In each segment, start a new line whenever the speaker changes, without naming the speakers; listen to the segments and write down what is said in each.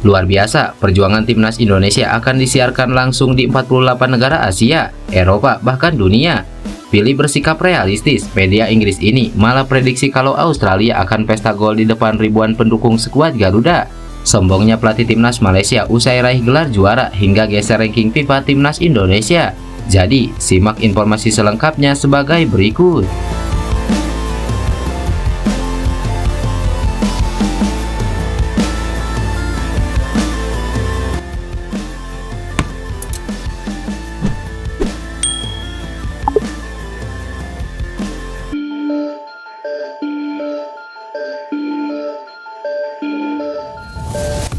Luar biasa, perjuangan timnas Indonesia akan disiarkan langsung di 48 negara Asia, Eropa, bahkan dunia. Pilih bersikap realistis, media Inggris ini malah prediksi kalau Australia akan pesta gol di depan ribuan pendukung skuad Garuda. Sombongnya pelatih timnas Malaysia usai raih gelar juara hingga geser ranking FIFA timnas Indonesia. Jadi, simak informasi selengkapnya sebagai berikut.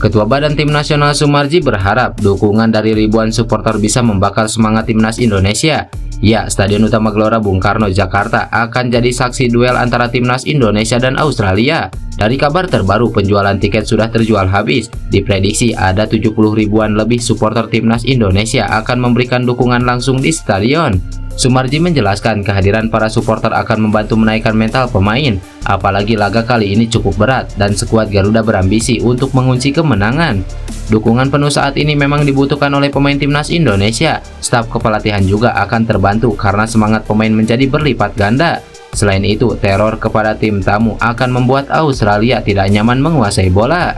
Ketua Badan Tim Nasional Sumarji berharap dukungan dari ribuan supporter bisa membakar semangat timnas Indonesia. Ya, Stadion Utama Gelora Bung Karno, Jakarta akan jadi saksi duel antara timnas Indonesia dan Australia. Dari kabar terbaru, penjualan tiket sudah terjual habis. Diprediksi ada 70 ribuan lebih supporter timnas Indonesia akan memberikan dukungan langsung di stadion. Sumarji menjelaskan kehadiran para supporter akan membantu menaikkan mental pemain, apalagi laga kali ini cukup berat dan skuad Garuda berambisi untuk mengunci kemenangan. Dukungan penuh saat ini memang dibutuhkan oleh pemain timnas Indonesia. Staf kepelatihan juga akan terbantu karena semangat pemain menjadi berlipat ganda. Selain itu, teror kepada tim tamu akan membuat Australia tidak nyaman menguasai bola.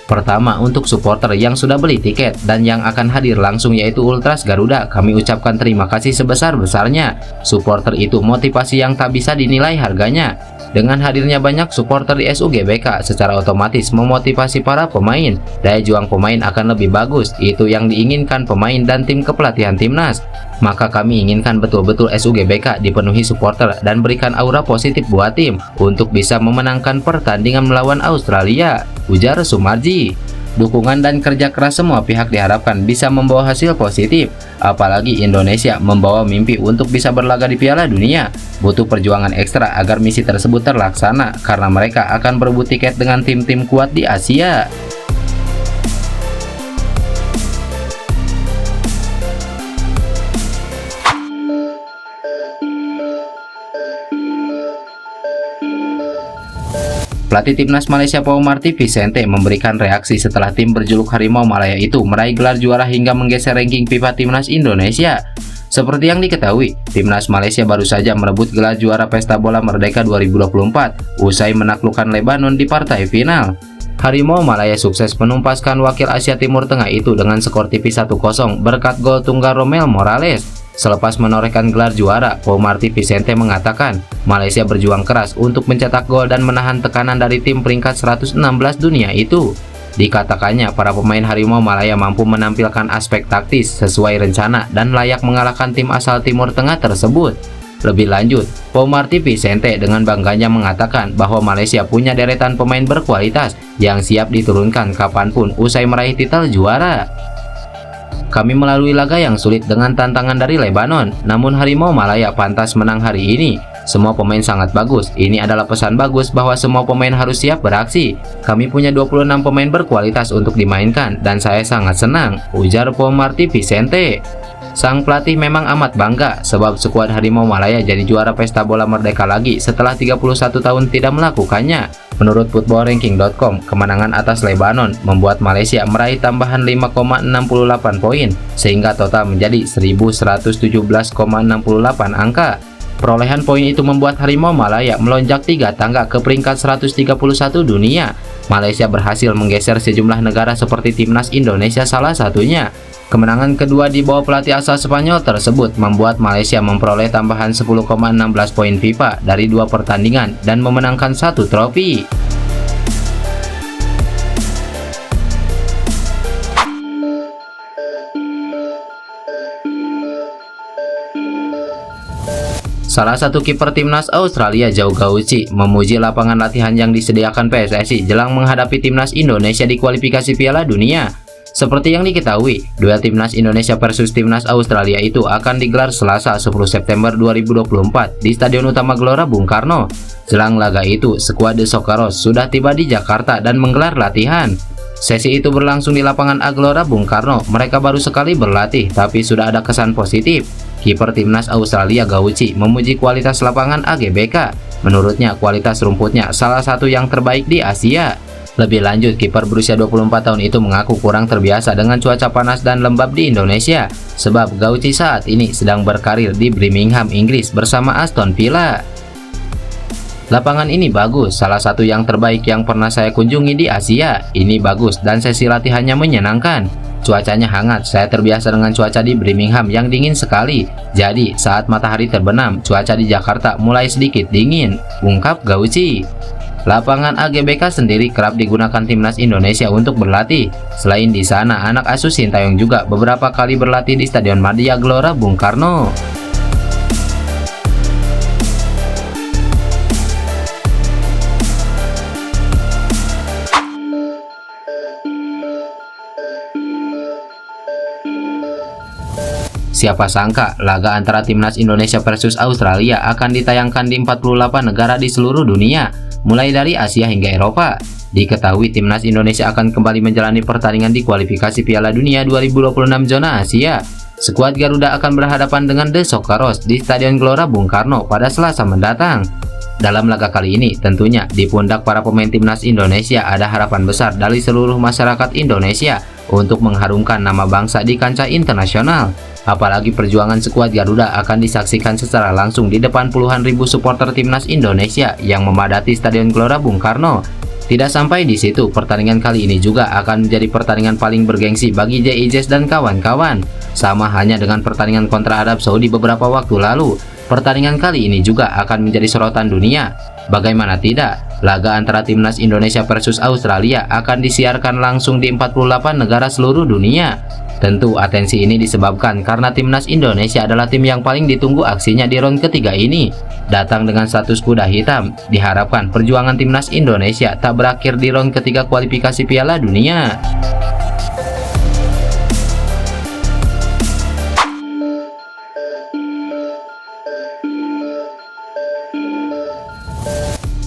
Pertama, untuk supporter yang sudah beli tiket dan yang akan hadir langsung yaitu Ultras Garuda, kami ucapkan terima kasih sebesar-besarnya. Supporter itu motivasi yang tak bisa dinilai harganya. Dengan hadirnya banyak supporter di SUGBK, secara otomatis memotivasi para pemain. Daya juang pemain akan lebih bagus, itu yang diinginkan pemain dan tim kepelatihan timnas. Maka kami inginkan betul-betul SUGBK dipenuhi supporter dan berikan aura positif buat tim untuk bisa memenangkan pertandingan melawan Australia, ujar Sumarji. Dukungan dan kerja keras semua pihak diharapkan bisa membawa hasil positif, apalagi Indonesia membawa mimpi untuk bisa berlaga di Piala Dunia. Butuh perjuangan ekstra agar misi tersebut terlaksana karena mereka akan berebut tiket dengan tim-tim kuat di Asia. Pelatih timnas Malaysia Paul Marty Vicente memberikan reaksi setelah tim berjuluk Harimau Malaya itu meraih gelar juara hingga menggeser ranking FIFA timnas Indonesia. Seperti yang diketahui, timnas Malaysia baru saja merebut gelar juara Pesta Bola Merdeka 2024 usai menaklukkan Lebanon di partai final. Harimau Malaya sukses menumpaskan wakil Asia Timur Tengah itu dengan skor tipis 1-0 berkat gol tunggal Romel Morales. Selepas menorehkan gelar juara, Paul Marty Vicente mengatakan Malaysia berjuang keras untuk mencetak gol dan menahan tekanan dari tim peringkat 116 dunia itu. Dikatakannya, para pemain Harimau Malaya mampu menampilkan aspek taktis sesuai rencana dan layak mengalahkan tim asal Timur Tengah tersebut. Lebih lanjut, Paul Marty Vicente dengan bangganya mengatakan bahwa Malaysia punya deretan pemain berkualitas yang siap diturunkan kapanpun usai meraih titel juara. Kami melalui laga yang sulit dengan tantangan dari Lebanon, namun Harimau Malaya pantas menang hari ini. Semua pemain sangat bagus. Ini adalah pesan bagus bahwa semua pemain harus siap beraksi. Kami punya 26 pemain berkualitas untuk dimainkan dan saya sangat senang, ujar Paul Marty Vicente. Sang pelatih memang amat bangga sebab skuad Harimau Malaya jadi juara Pesta Bola Merdeka lagi setelah 31 tahun tidak melakukannya. Menurut footballranking.com, kemenangan atas Lebanon membuat Malaysia meraih tambahan 5,68 poin sehingga total menjadi 1117,68 angka. Perolehan poin itu membuat Harimau Malaya melonjak 3 tangga ke peringkat 131 dunia. Malaysia berhasil menggeser sejumlah negara seperti timnas Indonesia salah satunya. Kemenangan kedua di bawah pelatih asal Spanyol tersebut membuat Malaysia memperoleh tambahan 10,16 poin FIFA dari 2 pertandingan dan memenangkan 1 trofi. Salah satu kiper timnas Australia, Zhou Gauchi, memuji lapangan latihan yang disediakan PSSI jelang menghadapi timnas Indonesia di kualifikasi Piala Dunia. Seperti yang diketahui, duel timnas Indonesia versus timnas Australia itu akan digelar Selasa 10 September 2024 di Stadion Utama Gelora Bung Karno. Jelang laga itu, skuad The Socceroos sudah tiba di Jakarta dan menggelar latihan. Sesi itu berlangsung di lapangan A Gelora Bung Karno. Mereka baru sekali berlatih, tapi sudah ada kesan positif. Kiper timnas Australia Gauchi memuji kualitas lapangan AGBK. Menurutnya, kualitas rumputnya salah satu yang terbaik di Asia. Lebih lanjut, kiper berusia 24 tahun itu mengaku kurang terbiasa dengan cuaca panas dan lembab di Indonesia, sebab Gauchi saat ini sedang berkarir di Birmingham, Inggris bersama Aston Villa. Lapangan ini bagus, salah satu yang terbaik yang pernah saya kunjungi di Asia. Ini bagus dan sesi latihannya menyenangkan. Cuacanya hangat, saya terbiasa dengan cuaca di Birmingham yang dingin sekali. Jadi, saat matahari terbenam, cuaca di Jakarta mulai sedikit dingin, ungkap Gauchi. Lapangan AGBK sendiri kerap digunakan timnas Indonesia untuk berlatih. Selain di sana, anak asuh Sintayong juga beberapa kali berlatih di Stadion Madia Gelora Bung Karno. Siapa sangka, laga antara timnas Indonesia versus Australia akan ditayangkan di 48 negara di seluruh dunia, mulai dari Asia hingga Eropa. Diketahui timnas Indonesia akan kembali menjalani pertandingan di kualifikasi Piala Dunia 2026 zona Asia. Skuad Garuda akan berhadapan dengan The Socceroos di Stadion Gelora Bung Karno pada Selasa mendatang. Dalam laga kali ini, tentunya di pundak para pemain timnas Indonesia ada harapan besar dari seluruh masyarakat Indonesia untuk mengharumkan nama bangsa di kancah internasional. Apalagi perjuangan skuad Garuda akan disaksikan secara langsung di depan puluhan ribu supporter timnas Indonesia yang memadati Stadion Gelora Bung Karno. Tidak sampai di situ, pertandingan kali ini juga akan menjadi pertandingan paling bergengsi bagi JIJS dan kawan-kawan. Sama hanya dengan pertandingan kontra Arab Saudi beberapa waktu lalu, pertandingan kali ini juga akan menjadi sorotan dunia. Bagaimana tidak, laga antara timnas Indonesia versus Australia akan disiarkan langsung di 48 negara seluruh dunia. Tentu atensi ini disebabkan karena timnas Indonesia adalah tim yang paling ditunggu aksinya di round ketiga ini. Datang dengan status kuda hitam, diharapkan perjuangan timnas Indonesia tak berakhir di round ketiga kualifikasi Piala Dunia.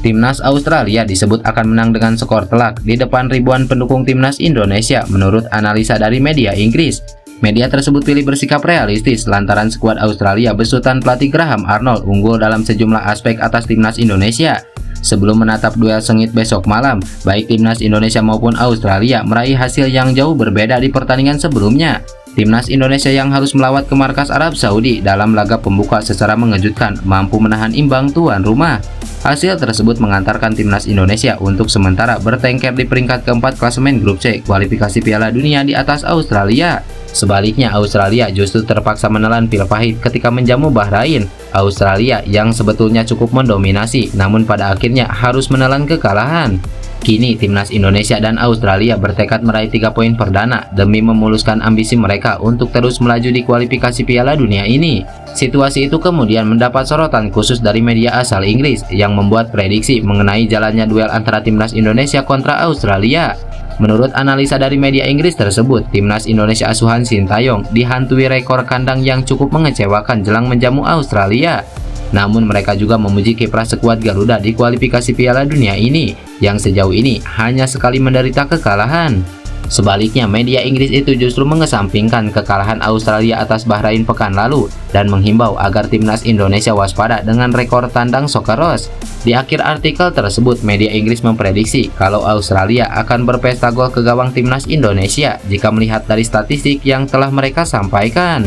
Timnas Australia disebut akan menang dengan skor telak di depan ribuan pendukung timnas Indonesia menurut analisa dari media Inggris. Media tersebut pilih bersikap realistis lantaran skuad Australia besutan pelatih Graham Arnold unggul dalam sejumlah aspek atas timnas Indonesia. Sebelum menatap duel sengit besok malam, baik timnas Indonesia maupun Australia meraih hasil yang jauh berbeda di pertandingan sebelumnya. Timnas Indonesia yang harus melawat ke markas Arab Saudi dalam laga pembuka secara mengejutkan mampu menahan imbang tuan rumah. Hasil tersebut mengantarkan timnas Indonesia untuk sementara bertengker di peringkat keempat klasemen grup C kualifikasi Piala Dunia di atas Australia. Sebaliknya, Australia justru terpaksa menelan pil pahit ketika menjamu Bahrain. Australia yang sebetulnya cukup mendominasi, namun pada akhirnya harus menelan kekalahan. Kini timnas Indonesia dan Australia bertekad meraih 3 poin perdana demi memuluskan ambisi mereka untuk terus melaju di kualifikasi Piala Dunia ini. Situasi itu kemudian mendapat sorotan khusus dari media asal Inggris yang membuat prediksi mengenai jalannya duel antara timnas Indonesia kontra Australia. Menurut analisa dari media Inggris tersebut, timnas Indonesia asuhan Sintayong dihantui rekor kandang yang cukup mengecewakan jelang menjamu Australia. Namun mereka juga memuji kiprah skuad Garuda di kualifikasi Piala Dunia ini yang sejauh ini hanya sekali menderita kekalahan. Sebaliknya, media Inggris itu justru mengesampingkan kekalahan Australia atas Bahrain pekan lalu dan menghimbau agar timnas Indonesia waspada dengan rekor tandang Socceroos. Di akhir artikel tersebut, media Inggris memprediksi kalau Australia akan berpesta gol ke gawang timnas Indonesia jika melihat dari statistik yang telah mereka sampaikan.